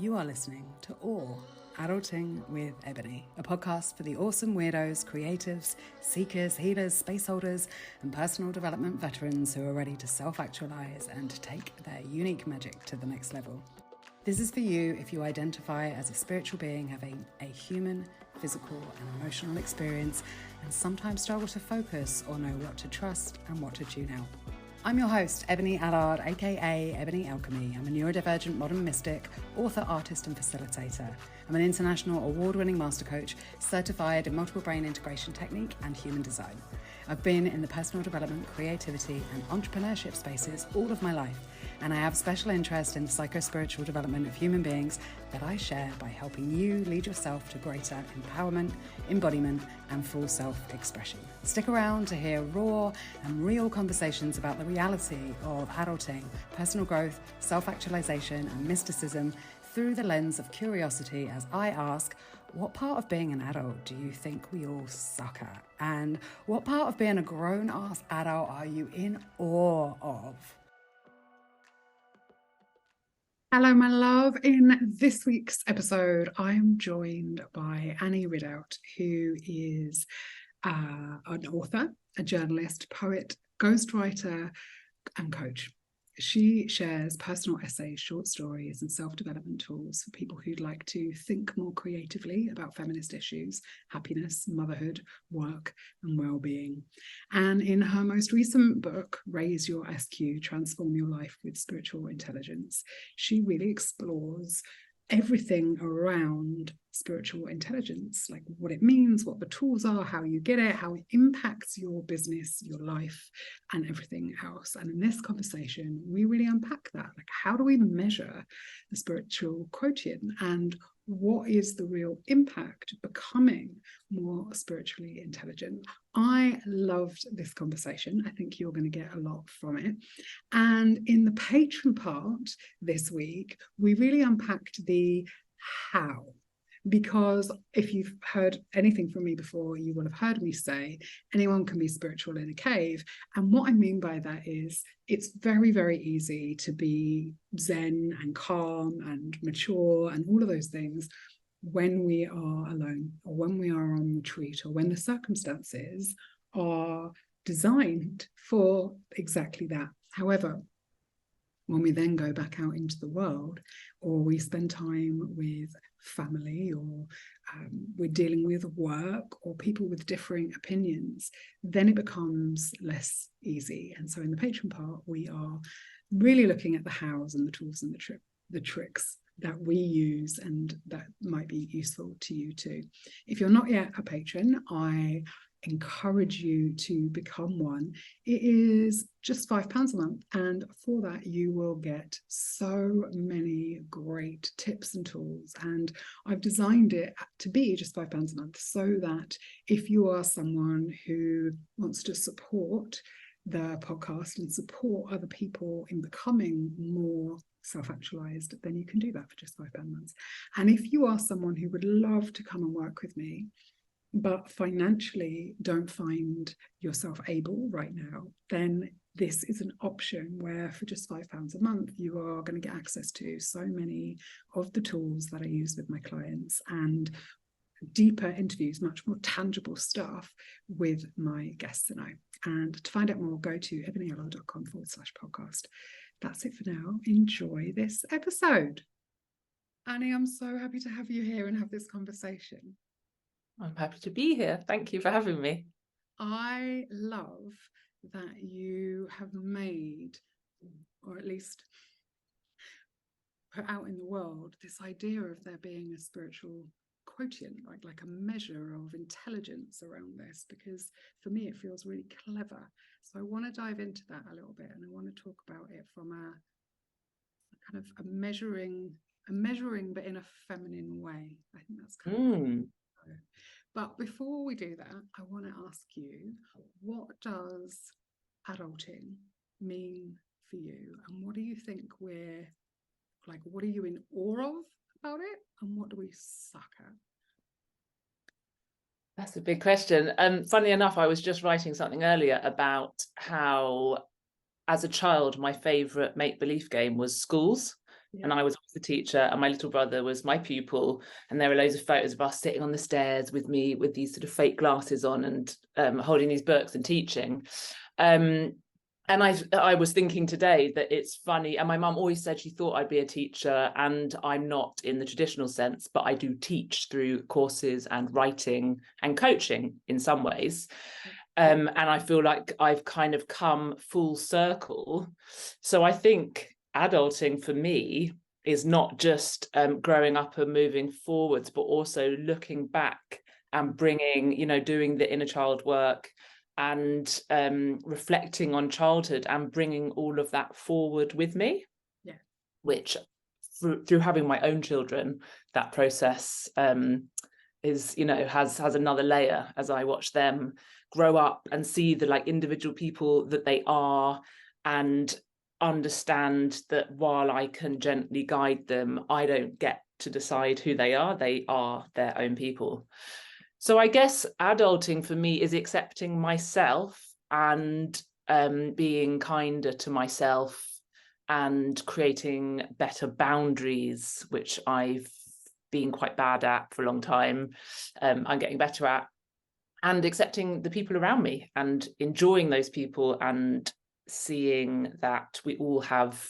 You are listening to Adulting with Ebony, a podcast for the awesome weirdos, creatives, seekers, healers, space holders, and personal development veterans who are ready to self-actualize and take their unique magic to the next level. This is for you if you identify as a spiritual being having a human, physical, and emotional experience and sometimes struggle to focus or know what to trust and what to tune out. I'm your host, Ebony Allard, aka Ebony Alchemy. I'm a neurodivergent modern mystic, author, artist, and facilitator. I'm an international award-winning master coach, certified in multiple brain integration technique and human design. I've been in the personal development, creativity, and entrepreneurship spaces all of my life, and I have special interest in the psycho-spiritual development of human beings that I share by helping you lead yourself to greater empowerment, embodiment, and full self-expression. Stick around to hear raw and real conversations about the reality of adulting, personal growth, self-actualization, and mysticism through the lens of curiosity as I ask, what part of being an adult do you think we all suck at? And what part of being a grown-ass adult are you in awe of? Hello, my love. In this week's episode, I am joined by Annie Ridout, who is an author, a journalist, poet, ghostwriter, and coach. She shares personal essays, short stories, and self-development tools for people who'd like to think more creatively about feminist issues, happiness, motherhood, work, and well-being. And in her most recent book, Raise Your SQ, Transform Your Life with Spiritual Intelligence, she really explores everything around spiritual intelligence, like what it means, what the tools are, how you get it, how it impacts your business, your life, and everything else. And in this conversation, we really unpack that. Like, how do we measure the spiritual quotient, and what is the real impact of becoming more spiritually intelligent? I loved this conversation. I think you're going to get a lot from it. And in the Patron part this week, we really unpacked the how. Because if you've heard anything from me before, you will have heard me say anyone can be spiritual in a cave. And what I mean by that is it's very, very easy to be zen and calm and mature and all of those things when we are alone, or when we are on retreat, or when the circumstances are designed for exactly that. However, when we then go back out into the world, or we spend time with family, or we're dealing with work or people with differing opinions, then it becomes less easy. And so in the Patron part, we are really looking at the hows and the tools and the tricks that we use, and that might be useful to you too. If you're not yet a patron, I encourage you to become one. It is just £5 a month, and for that you will get so many great tips and tools, and I've designed it to be just £5 a month so that if you are someone who wants to support the podcast and support other people in becoming more self-actualized, then you can do that for just £5 a month. And if you are someone who would love to come and work with me but financially don't find yourself able right now, then this is an option where for just £5 a month, you are going to get access to so many of the tools that I use with my clients, and deeper interviews, much more tangible stuff with my guests and I. And to find out more, go to ebonyallard.com/podcast. That's it for now. Enjoy this episode. Annie, I'm so happy to have you here and have this conversation. I'm happy to be here. Thank you for having me. I love that you have made, or at least put out in the world, this idea of there being a spiritual quotient, like a measure of intelligence around this, because for me it feels really clever. So I want to dive into that a little bit, and I want to talk about it from a kind of a measuring, but in a feminine way. I think that's kind of But before we do that, I want to ask you, what does adulting mean for you? And what do you think what are you in awe of about it? And what do we suck at? That's a big question. Funnily enough, I was just writing something earlier about how, as a child, my favourite make-believe game was schools. Yeah. And I was the teacher and my little brother was my pupil, and there are loads of photos of us sitting on the stairs with me with these sort of fake glasses on and holding these books and teaching. And I was thinking today that it's funny, and my mum always said she thought I'd be a teacher, and I'm not in the traditional sense, but I do teach through courses and writing and coaching in some ways. And I feel like I've kind of come full circle. So I think adulting for me is not just growing up and moving forwards, but also looking back and bringing, doing the inner child work and reflecting on childhood and bringing all of that forward with me. Yeah. Which through having my own children, that process is, has another layer as I watch them grow up and see the individual people that they are, and understand that while I can gently guide them, I don't get to decide who they are their own people. So I guess adulting for me is accepting myself and being kinder to myself and creating better boundaries, which I've been quite bad at for a long time. I'm getting better at, and accepting the people around me and enjoying those people and seeing that we all have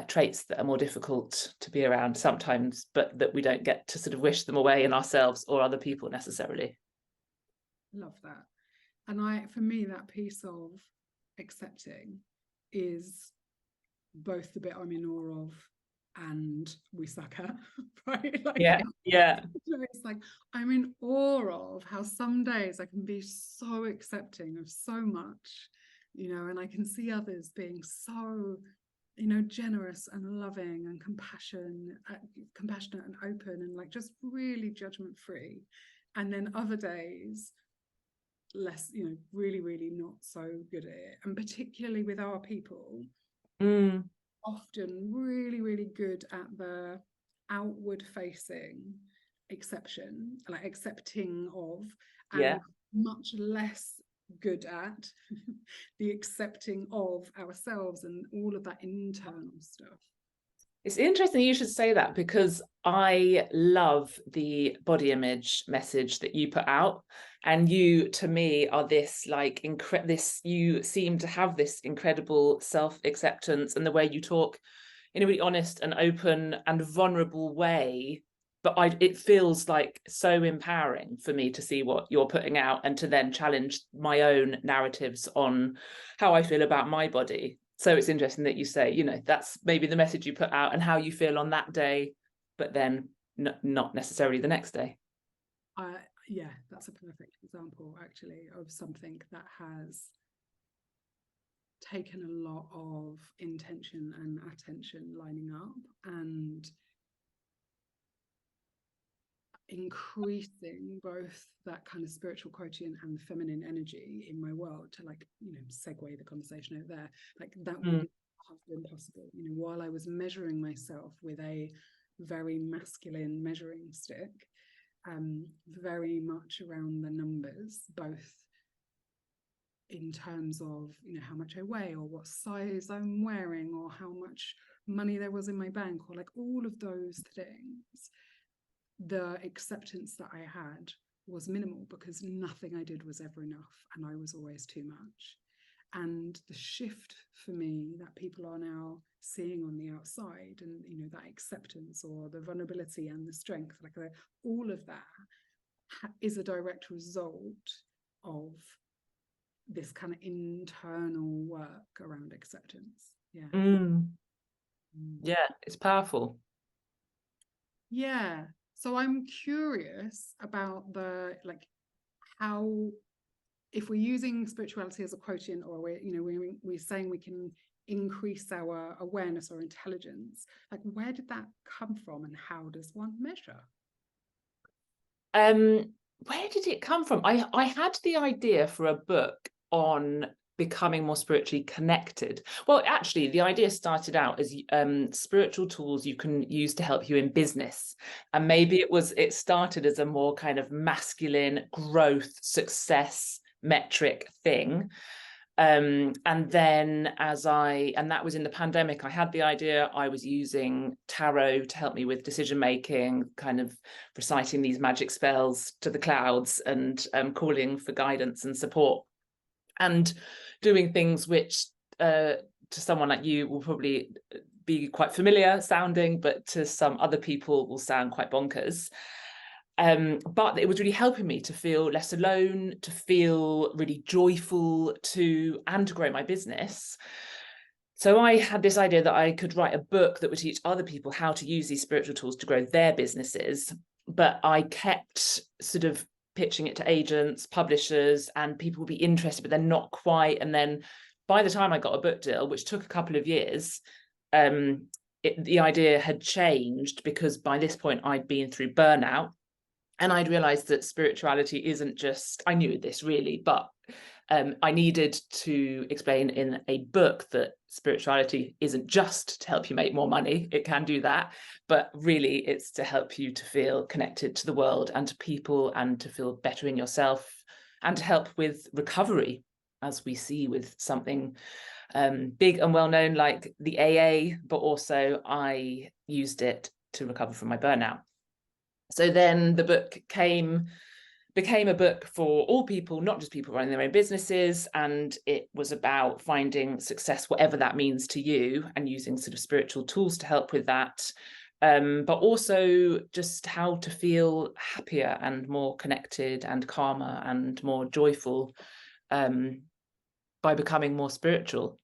traits that are more difficult to be around sometimes, but that we don't get to sort of wish them away in ourselves or other people necessarily. Love that. And for me, that piece of accepting is both the bit I'm in awe of and we suck at, right? Yeah. It's like I'm in awe of how some days I can be so accepting of so much, and I can see others being so generous and loving and compassionate and open and just really judgment free. And then other days less, really, really not so good at it. And particularly with our people, often really, really good at the outward facing exception, accepting of, and much less good at the accepting of ourselves and all of that internal stuff. It's interesting you should say that, because I love the body image message that you put out, and you to me are this you seem to have this incredible self-acceptance, and the way you talk in a really honest and open and vulnerable way. But it feels like so empowering for me to see what you're putting out and to then challenge my own narratives on how I feel about my body. So it's interesting that you say, that's maybe the message you put out and how you feel on that day, but then not necessarily the next day. Yeah, that's a perfect example, actually, of something that has taken a lot of intention and attention lining up and increasing both that kind of spiritual quotient and the feminine energy in my world to segue the conversation out there. That would have been possible, while I was measuring myself with a very masculine measuring stick, very much around the numbers, both in terms of how much I weigh or what size I'm wearing or how much money there was in my bank or all of those things. The acceptance that I had was minimal because nothing I did was ever enough and I was always too much. And the shift for me that people are now seeing on the outside, and that acceptance or the vulnerability and the strength, all of that is a direct result of this kind of internal work around acceptance. Yeah, it's powerful. Yeah. So I'm curious about how, if we're using spirituality as a quotient, or we're saying we can increase our awareness or intelligence, where did that come from and how does one measure? Where did it come from? I had the idea for a book on becoming more spiritually connected. Well, actually, the idea started out as spiritual tools you can use to help you in business. And maybe it started as a more kind of masculine growth, success metric thing. And then and that was in the pandemic, I had the idea. I was using tarot to help me with decision making, kind of reciting these magic spells to the clouds and calling for guidance and support, and doing things which to someone like you will probably be quite familiar sounding, but to some other people will sound quite bonkers. But it was really helping me to feel less alone, to feel really joyful, and to grow my business. So I had this idea that I could write a book that would teach other people how to use these spiritual tools to grow their businesses. But I kept sort of pitching it to agents, publishers, and people would be interested, but they're not quite. And then by the time I got a book deal, which took a couple of years, the idea had changed, because by this point I'd been through burnout. And I'd realized that spirituality isn't just, I knew this really, but I needed to explain in a book that spirituality isn't just to help you make more money. It can do that, but really it's to help you to feel connected to the world and to people, and to feel better in yourself, and to help with recovery, as we see with something big and well known like the AA, but also I used it to recover from my burnout. So then the book became a book for all people, not just people running their own businesses. And it was about finding success, whatever that means to you, and using sort of spiritual tools to help with that. But also just how to feel happier and more connected and calmer and more joyful by becoming more spiritual.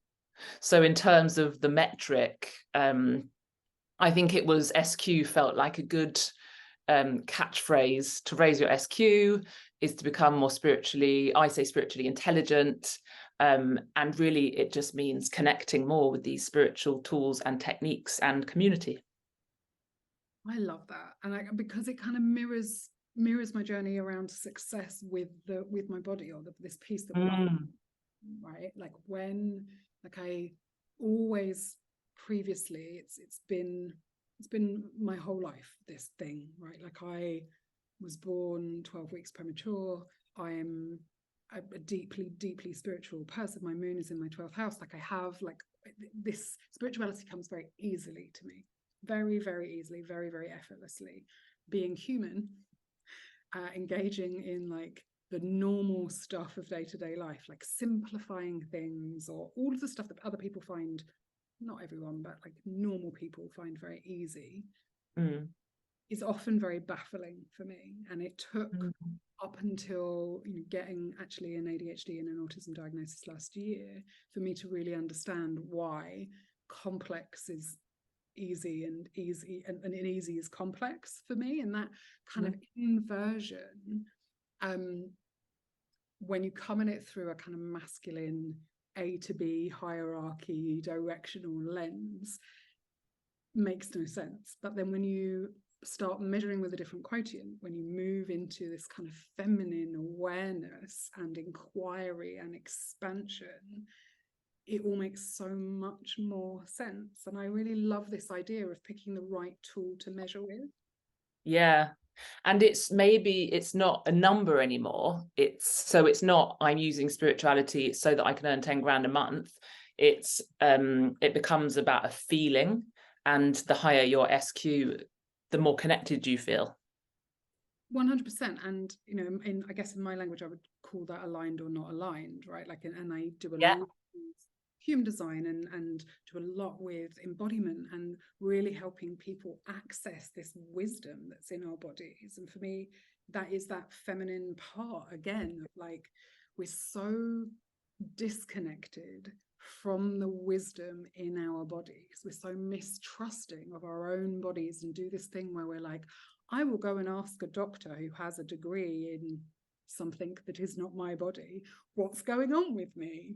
So in terms of the metric, I think it was SQ felt like a good catchphrase. To raise your SQ is to become more spiritually, I say spiritually intelligent. And really it just means connecting more with these spiritual tools and techniques and community. I love that. And because it kind of mirrors my journey around success with my body, or this piece that right? Like I always previously, it's been my whole life, this thing, right? Like I was born 12 weeks premature. I am a deeply spiritual person. My moon is in my 12th house. Like I have this spirituality comes very easily to me, very, very easily, very, very effortlessly. Being human, engaging in like the normal stuff of day-to-day life, like simplifying things, or all of the stuff that other people find, not everyone, but like normal people find very easy, is often very baffling for me. And it took up until getting actually an ADHD and an autism diagnosis last year for me to really understand why complex is easy, and easy is complex for me. And that kind of inversion, when you come at it through a kind of masculine A to B hierarchy directional lens, makes no sense. But then when you start measuring with a different quotient, when you move into this kind of feminine awareness and inquiry and expansion, it all makes so much more sense. And I really love this idea of picking the right tool to measure with. Yeah. And it's not a number anymore. It's not I'm using spirituality so that I can earn 10 grand a month. It becomes about a feeling, and the higher your SQ, the more connected you feel. 100%. And I guess in my language I would call that aligned or not aligned, right? Like, and I do a lot of human design and do a lot with embodiment and really helping people access this wisdom that's in our bodies. And for me, that is that feminine part again, of like, we're so disconnected from the wisdom in our bodies. We're so mistrusting of our own bodies, and do this thing where we're like, I will go and ask a doctor who has a degree in something that is not my body, what's going on with me,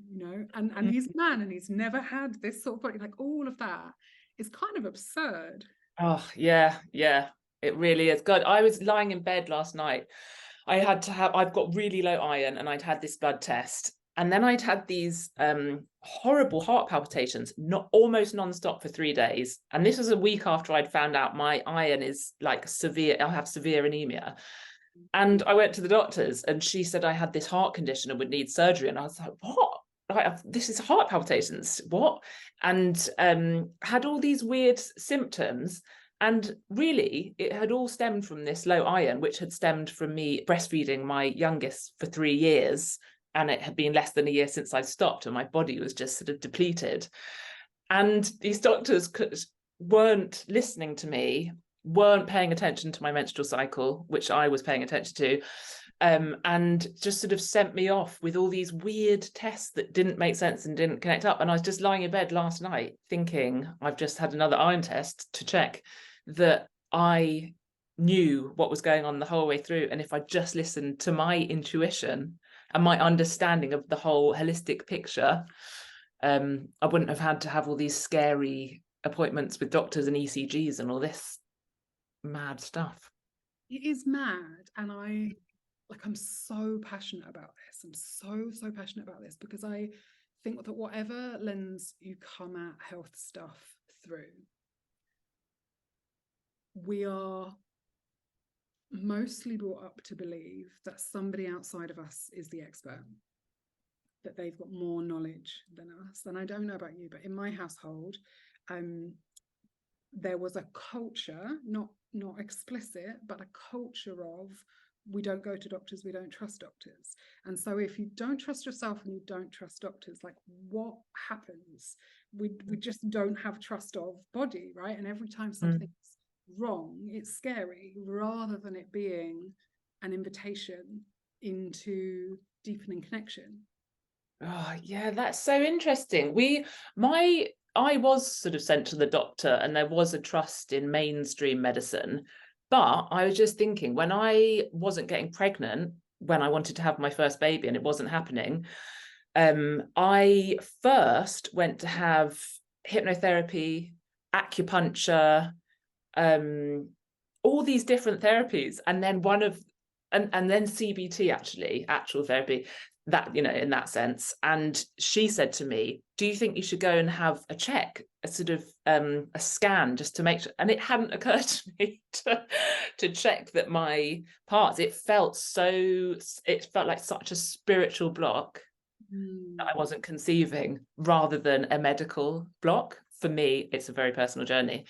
and he's a man and he's never had this sort of body. Like, all of that is kind of absurd. Oh yeah, it really is. God, I was lying in bed last night. I've got really low iron, and I'd had this blood test, and then I'd had these horrible heart palpitations, almost non-stop for 3 days. And this was a week after I'd found out my iron is like severe. I have severe anemia. And I went to the doctors, and she said I had this heart condition and would need surgery. And I was like, what? this is heart palpitations, what? And had all these weird symptoms. And really, it had all stemmed from this low iron, which had stemmed from me breastfeeding my youngest for 3 years. And it had been less than a year since I stopped, and my body was just sort of depleted. And these doctors weren't listening to me, weren't paying attention to my menstrual cycle, which I was paying attention to, and just sort of sent me off with all these weird tests that didn't make sense and didn't connect up. And I was just lying in bed last night thinking, I've just had another iron test to check that I knew what was going on the whole way through. And if I just listened to my intuition and my understanding of the whole holistic picture, I wouldn't have had to have all these scary appointments with doctors and ECGs and all this mad stuff. It is mad. And I'm so passionate about this. I'm so passionate about this because I think that whatever lens you come at health stuff through, we are mostly brought up to believe that somebody outside of us is the expert, that they've got more knowledge than us. And I don't know about you, but in my household, there was a culture, not explicit, but a culture of, we don't go to doctors, we don't trust doctors. And so if you don't trust yourself and you don't trust doctors, like, what happens? We just don't have trust of body, right? And every time something's wrong, it's scary, rather than it being an invitation into deepening connection. Oh yeah, that's so interesting. I was sort of sent to the doctor, and there was a trust in mainstream medicine. But I was just thinking, when I wasn't getting pregnant, when I wanted to have my first baby and it wasn't happening, I first went to have hypnotherapy, acupuncture, all these different therapies, and then and then CBT, actually, actual therapy, that, in that sense. And she said to me, do you think you should go and have a check, a sort of a scan, just to make sure? And it hadn't occurred to me to check that my parts, it felt like such a spiritual block that I wasn't conceiving, rather than a medical block. For me, it's a very personal journey.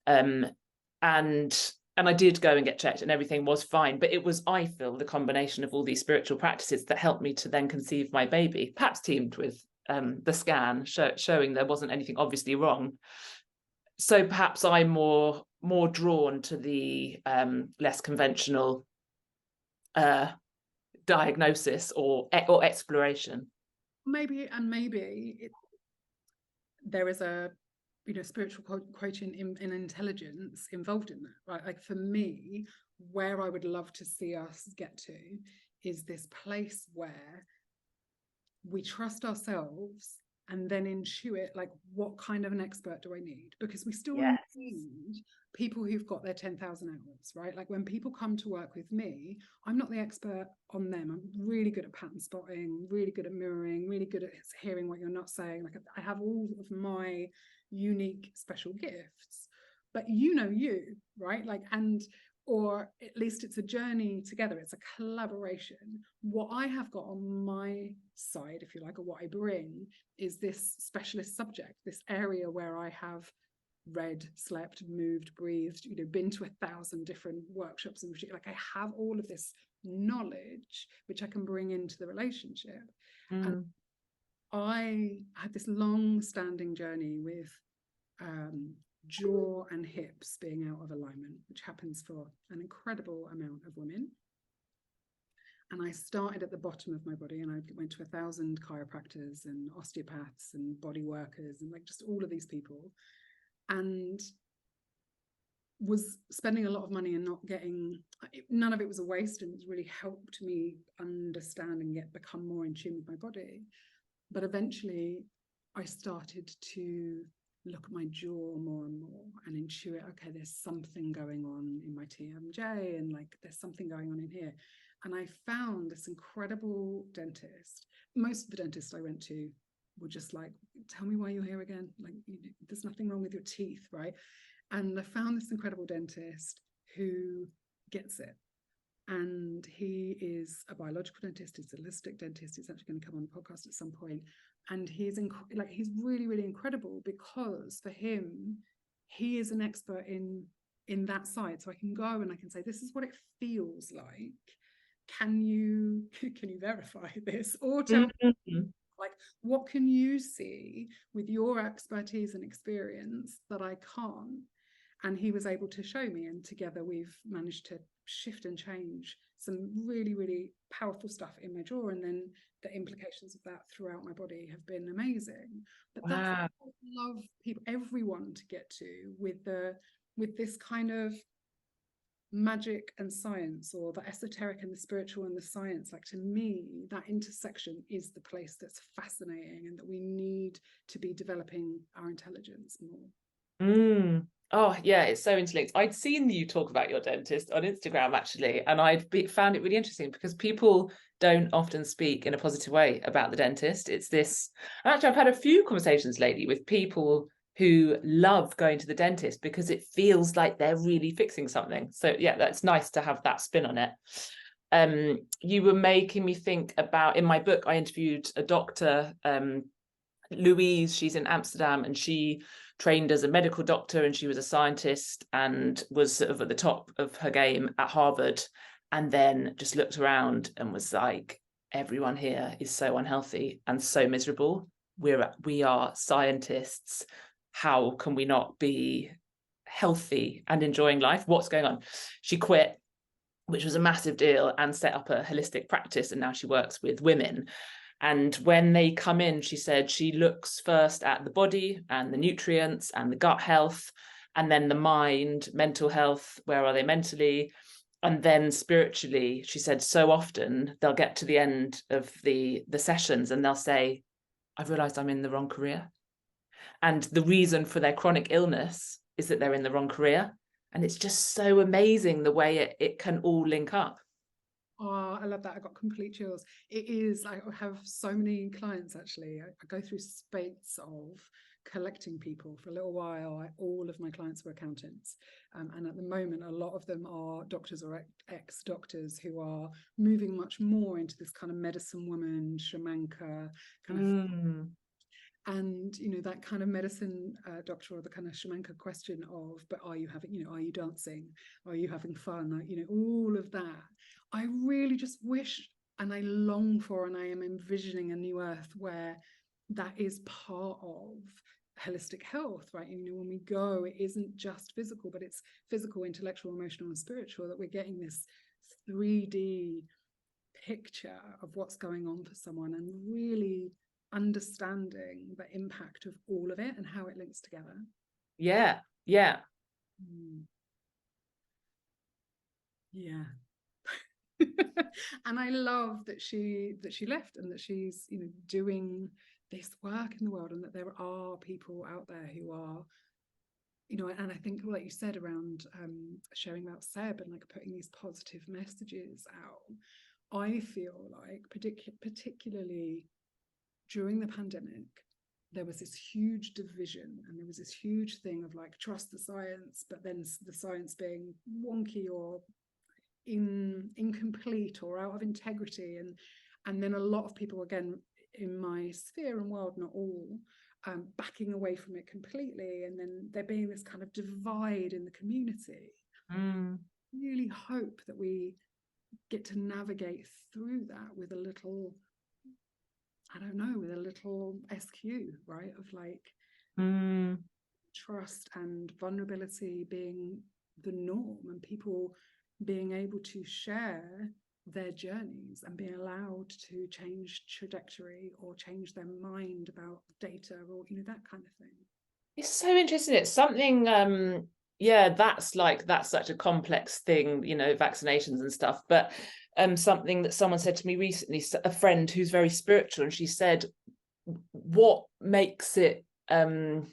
And I did go and get checked, and everything was fine. But it was, I feel, the combination of all these spiritual practices that helped me to then conceive my baby, perhaps teamed with the scan showing there wasn't anything obviously wrong. So perhaps I'm more drawn to the less conventional diagnosis or exploration. Maybe there is a spiritual quotient in intelligence involved in that, right? Like, for me, where I would love to see us get to is this place where we trust ourselves and then intuit, like, what kind of an expert do I need? Because we still need people who've got their 10,000 hours, right? Like, when people come to work with me, I'm not the expert on them. I'm really good at pattern spotting, really good at mirroring, really good at hearing what you're not saying. Like, I have all of my unique special gifts, but you, right? Like, or at least it's a journey together. It's a collaboration. What I have got on my side, if you like, or what I bring, is this specialist subject, this area where I have read, slept, moved, breathed, been to 1,000 different workshops and like, I have all of this knowledge which I can bring into the relationship. And I had this long-standing journey with jaw and hips being out of alignment, which happens for an incredible amount of women. And I started at the bottom of my body, and I went to 1,000 chiropractors and osteopaths and body workers and like just all of these people, and was spending a lot of money and not getting, none of it was a waste, and it's really helped me understand and become more in tune with my body. But eventually I started to look at my jaw more and more and intuit, okay, there's something going on in my TMJ, and like, there's something going on in here. And I found this incredible dentist. Most of the dentists I went to were just like, tell me why you're here again. Like, there's nothing wrong with your teeth, right? And I found this incredible dentist who gets it. And he is a biological dentist, he's a holistic dentist. He's actually going to come on the podcast at some point. and he's really, really incredible, because for him, he is an expert in that side. So I can go and I can say, this is what it feels like. Can you verify this, or tell me, like, what can you see with your expertise and experience that I can't? And he was able to show me, and together we've managed to shift and change some really, really powerful stuff in my jaw, and then the implications of that throughout my body have been amazing. But that's what I love everyone to get to, with this kind of magic and science, or the esoteric and the spiritual and the science. Like, to me, that intersection is the place that's fascinating, and that we need to be developing our intelligence more. Oh yeah, it's so interlinked. I'd seen you talk about your dentist on Instagram, actually, and found it really interesting, because people don't often speak in a positive way about the dentist. It's this, actually, I've had a few conversations lately with people who love going to the dentist because it feels like they're really fixing something. So yeah, that's nice to have that spin on it. You were making me think about, in my book, I interviewed a doctor, Louise. She's in Amsterdam, and she trained as a medical doctor, and she was a scientist and was sort of at the top of her game at Harvard, and then just looked around and was like, everyone here is so unhealthy and so miserable. We are scientists. How can we not be healthy and enjoying life? What's going on? She quit, which was a massive deal, and set up a holistic practice, and now she works with women. And when they come in, she said she looks first at the body and the nutrients and the gut health, and then the mind, mental health, where are they mentally? And then spiritually, she said so often they'll get to the end of the sessions and they'll say, I've realized I'm in the wrong career. And the reason for their chronic illness is that they're in the wrong career. And it's just so amazing the way it can all link up. Oh, I love that. I got complete chills. It is, I have so many clients, actually. I go through spates of collecting people. For a little while, all of my clients were accountants. And at the moment, a lot of them are doctors or ex-doctors who are moving much more into this kind of medicine woman, shamanka kind of. And, you know, that kind of medicine doctor, or the kind of shamanka question of, but are you having, you know, are you dancing? Are you having fun? Like, you know, all of that. I really just wish, and I long for, and I am envisioning a new earth where that is part of holistic health, right? You know, when we go, it isn't just physical, but it's physical, intellectual, emotional, and spiritual, that we're getting this 3D picture of what's going on for someone, and really understanding the impact of all of it and how it links together. Yeah. And I love that she left, and that she's, you know, doing this work in the world, and that there are people out there who are, you know, and I think, like you said, around sharing about Seb and like putting these positive messages out. I feel like particularly during the pandemic, there was this huge division, and there was this huge thing of like, trust the science, but then the science being wonky or incomplete or out of integrity, and then a lot of people, again, in my sphere and world, not all, backing away from it completely, and then there being this kind of divide in the community. Really hope that we get to navigate through that with a little, I don't know, with a little SQ, right? Of like trust and vulnerability being the norm, and people being able to share their journeys and being allowed to change trajectory or change their mind about data, or, you know, that kind of thing. It's so interesting. It's something, that's such a complex thing, you know, vaccinations and stuff. But something that someone said to me recently, a friend who's very spiritual, and she said, what makes it kind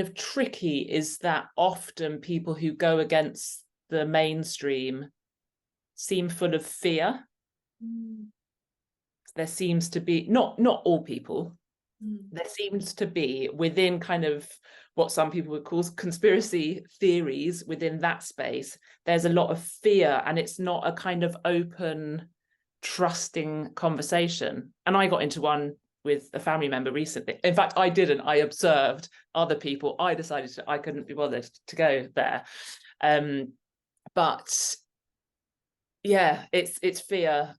of tricky is that often people who go against the mainstream seem full of fear. There seems to be, not all people, there seems to be, within kind of what some people would call conspiracy theories, within that space, there's a lot of fear, and it's not a kind of open, trusting conversation. And I got into one with a family member recently. In fact, I didn't. I observed other people. I decided I couldn't be bothered to go there. But yeah, it's fear,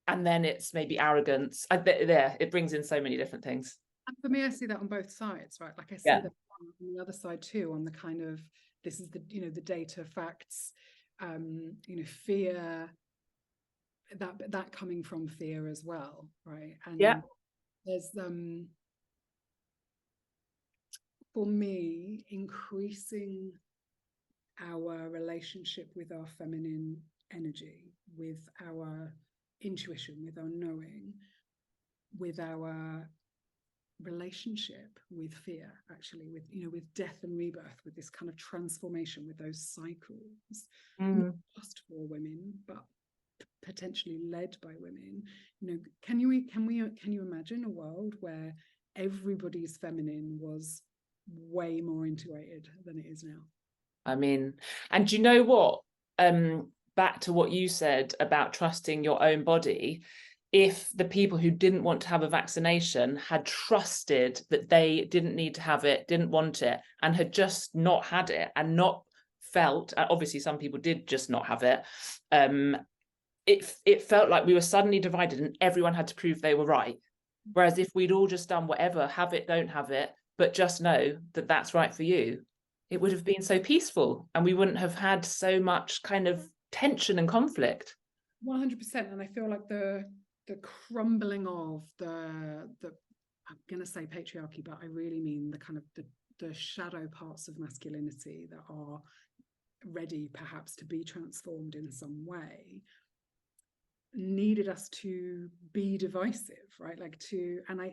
and then it's maybe arrogance. It brings in so many different things. And for me, I see that on both sides, right? Like I see Yeah. that on the other side too, on the kind of, this is the, you know, the data, facts, you know, fear, that coming from fear as well, right? And Yeah. there's for me, increasing our relationship with our feminine energy, with our intuition, with our knowing, with our relationship with fear, actually, with, you know, with death and rebirth, with this kind of transformation, with those cycles, not just for women, but potentially led by women. You know, can you imagine a world where everybody's feminine was way more integrated than it is now? I mean, and you know what? Back to what you said about trusting your own body. If the people who didn't want to have a vaccination had trusted that they didn't need to have it, didn't want it, and had just not had it and not felt, obviously some people did just not have it, it felt like we were suddenly divided and everyone had to prove they were right. Whereas if we'd all just done whatever, have it, don't have it, but just know that that's right for you, it would have been so peaceful and we wouldn't have had so much kind of tension and conflict. 100%. And I feel like the crumbling of the I'm going to say patriarchy, but I really mean the kind of the shadow parts of masculinity that are ready perhaps to be transformed in some way, needed us to be divisive, right? Like to, and I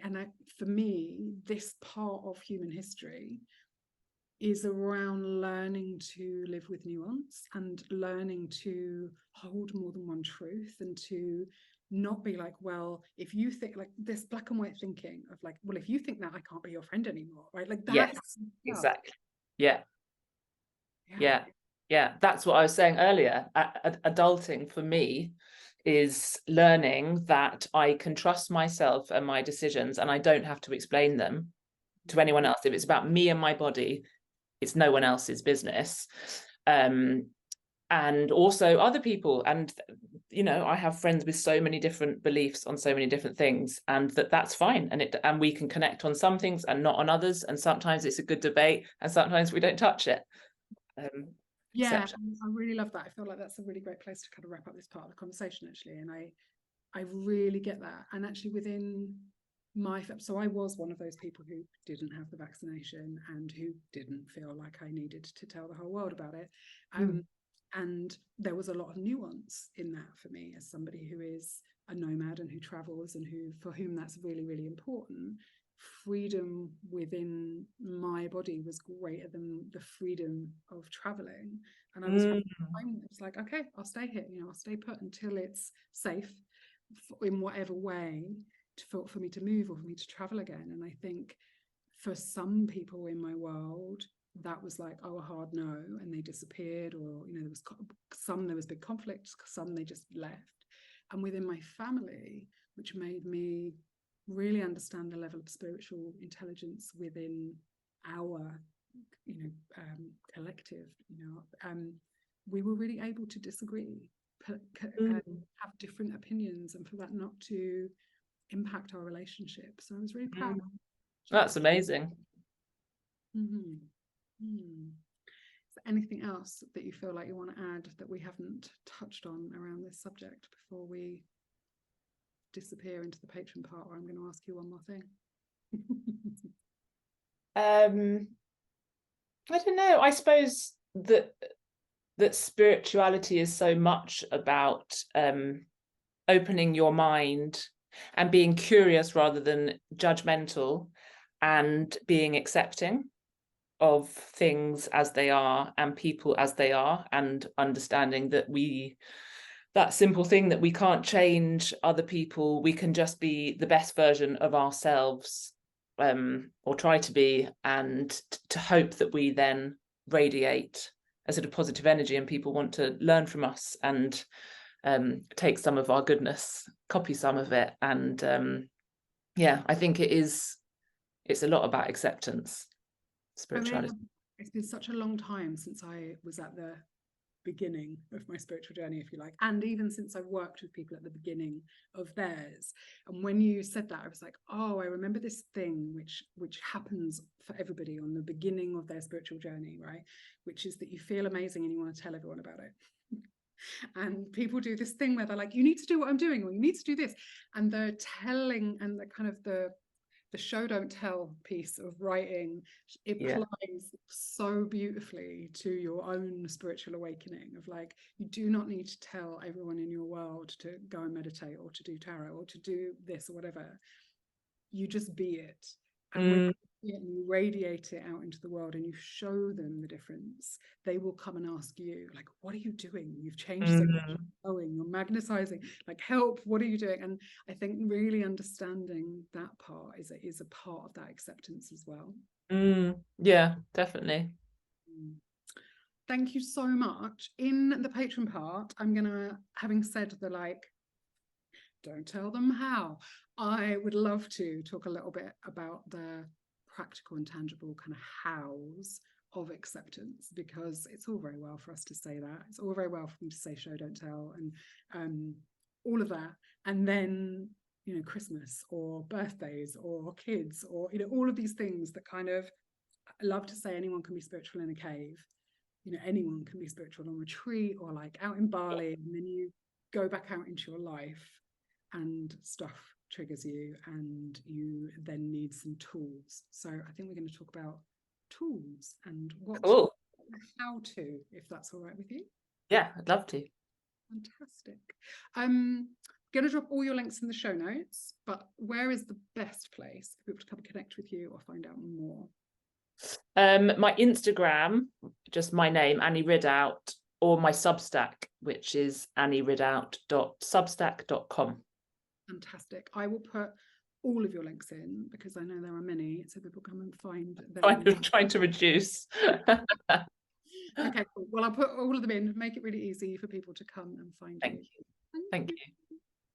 for me, this part of human history is around learning to live with nuance and learning to hold more than one truth, and to not be like, well, if you think, like this black and white thinking of like, well, if you think that, I can't be your friend anymore, right? Like that. Yes, exactly. Yeah, that's what I was saying earlier. Adulting for me is learning that I can trust myself and my decisions and I don't have to explain them to anyone else. If it's about me and my body, it's no one else's business. And also other people. And, you know, I have friends with so many different beliefs on so many different things, and that's fine. And we can connect on some things and not on others. And sometimes it's a good debate and sometimes we don't touch it. Yeah, I really love that. I feel like that's a really great place to kind of wrap up this part of the conversation, actually. And I really get that. And actually within so I was one of those people who didn't have the vaccination and who didn't feel like I needed to tell the whole world about it. And there was a lot of nuance in that for me, as somebody who is a nomad and who travels and for whom that's really, really important. Freedom within my body was greater than the freedom of traveling. And I was like, okay, I'll stay here, you know, I'll stay put until it's safe in whatever way for me to move or for me to travel again. And I think for some people in my world, that was like, oh, a hard no, and they disappeared, or, you know, there was big conflict, some they just left. And within my family, which made me really understand the level of spiritual intelligence within our, you know, collective, you know, we were really able to disagree, have different opinions, and for that not to impact our relationship. So I was really proud. That's amazing. Is there anything else that you feel like you want to add that we haven't touched on around this subject before we disappear into the patron part, where I'm going to ask you one more thing? I don't know. I suppose that spirituality is so much about opening your mind and being curious rather than judgmental, and being accepting of things as they are and people as they are, and understanding that that simple thing that we can't change other people, we can just be the best version of ourselves, or try to be, and to hope that we then radiate a sort of positive energy and people want to learn from us and take some of our goodness, copy some of it, and yeah, I think it's a lot about acceptance, spirituality. It's been such a long time since I was at the beginning of my spiritual journey, if you like, and even since I worked with people at the beginning of theirs. And when you said that, I was like, oh, I remember this thing which happens for everybody on the beginning of their spiritual journey, right? Which is that you feel amazing and you want to tell everyone about it. And people do this thing where they're like, you need to do what I'm doing, or you need to do this, and they're telling, and the kind of the show don't tell piece of writing, it applies so beautifully to your own spiritual awakening of like, you do not need to tell everyone in your world to go and meditate or to do tarot or to do this or whatever. You just be it. And when you radiate it out into the world and you show them the difference, they will come and ask you, like, what are you doing? You've changed so much. You're magnetizing, like, help, what are you doing? And I think really understanding that part is a part of that acceptance as well. Yeah, definitely. Thank you so much. In the Patron part, I'm gonna, having said the like, don't tell them how, I would love to talk a little bit about the practical and tangible kind of hows of acceptance, because it's all very well for us to say that. It's all very well for me to say show, don't tell, and all of that. And then, you know, Christmas or birthdays or kids or, you know, all of these things that kind of, I love to say anyone can be spiritual in a cave. You know, anyone can be spiritual on retreat or like out in Bali, and then you go back out into your life and stuff triggers you and you then need some tools. So I think we're going to talk about tools and what how to, if that's all right with you. Yeah, I'd love to. Fantastic. I'm going to drop all your links in the show notes, but where is the best place for people to come connect with you or find out more? My Instagram, just my name, Annie Ridout, or my Substack, which is annieridout.substack.com. Fantastic. I will put all of your links in because I know there are many, so people come and find them. I'm trying to reduce. Okay, cool. Well, I'll put all of them in, make it really easy for people to come and find you. Thank you.